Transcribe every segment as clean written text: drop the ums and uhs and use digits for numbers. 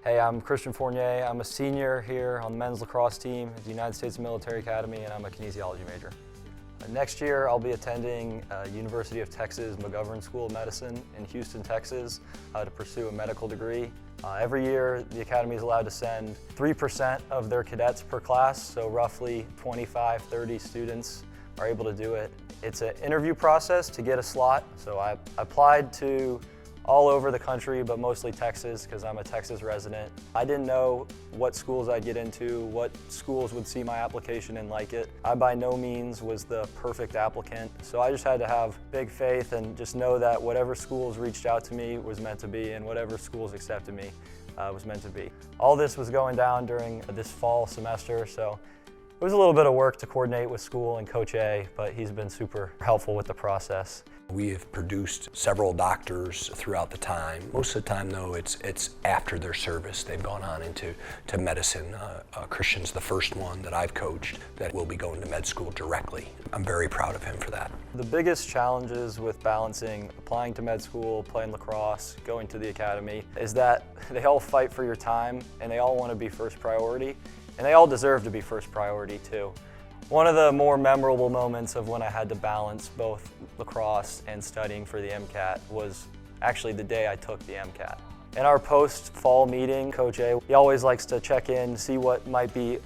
Hey, I'm Christian Fournier. I'm a senior here on the men's lacrosse team at the United States Military Academy, and I'm a kinesiology major. Next year, I'll be attending University of Texas McGovern School of Medicine in Houston, Texas, to pursue a medical degree. Every year, the Academy is allowed to send 3% of their cadets per class, so roughly 25, 30 students are able to do it. It's an interview process to get a slot, so I applied to all over the country, but mostly Texas because I'm a Texas resident. I didn't know what schools I'd get into, what schools would see my application and like it. I by no means was the perfect applicant, so I just had to have big faith and just know that whatever schools reached out to me was meant to be, and whatever schools accepted me was meant to be. All this was going down during this fall semester, so it was a little bit of work to coordinate with school and Coach A, but he's been super helpful with the process. We have produced several doctors throughout the time. Most of the time, though, it's after their service. They've gone on into medicine. Christian's the first one that I've coached that will be going to med school directly. I'm very proud of him for that. The biggest challenges with balancing applying to med school, playing lacrosse, going to the academy, is that they all fight for your time and they all want to be first priority, and they all deserve to be first priority too. One of the more memorable moments of when I had to balance both lacrosse and studying for the MCAT was actually the day I took the MCAT. In our post-fall meeting, Coach A, he always likes to check in, see what might be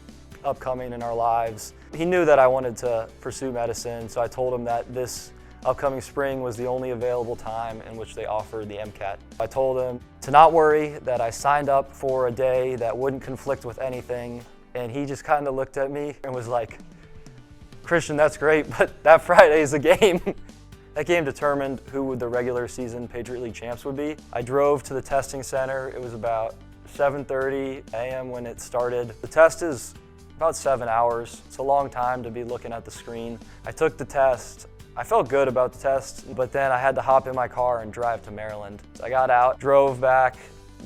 upcoming in our lives. He knew that I wanted to pursue medicine, so I told him that this upcoming spring was the only available time in which they offered the MCAT. I told him to not worry, that I signed up for a day that wouldn't conflict with anything, and he just kind of looked at me and was like, "Christian, that's great, but that Friday is a game." That game determined who the regular season Patriot League champs would be. I drove to the testing center. It was about 7:30 a.m. when it started. The test is about 7 hours. It's a long time to be looking at the screen. I took the test. I felt good about the test, but then I had to hop in my car and drive to Maryland. So I got out, drove back,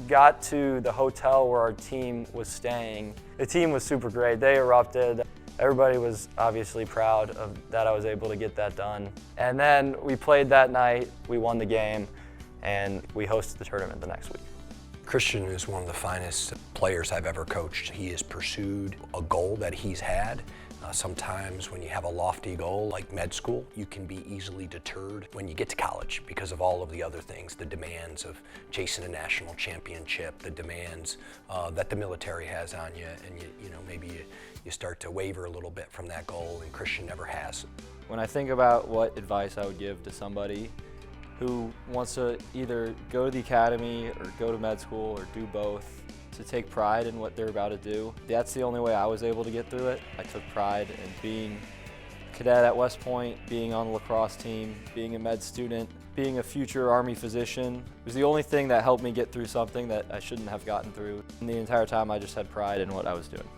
got to the hotel where our team was staying. The team was super great. They erupted. Everybody was obviously proud of that I was able to get that done. And then we played that night, we won the game, and we hosted the tournament the next week. Christian is one of the finest players I've ever coached. He has pursued a goal that he's had. Sometimes when you have a lofty goal like med school, you can be easily deterred when you get to college because of all of the other things, the demands of chasing a national championship, the demands that the military has on you, and maybe you start to waver a little bit from that goal, and Christian never has. When I think about what advice I would give to somebody who wants to either go to the academy or go to med school or do both, to take pride in what they're about to do. That's the only way I was able to get through it. I took pride in being a cadet at West Point, being on the lacrosse team, being a med student, being a future Army physician. It was the only thing that helped me get through something that I shouldn't have gotten through. And the entire time I just had pride in what I was doing.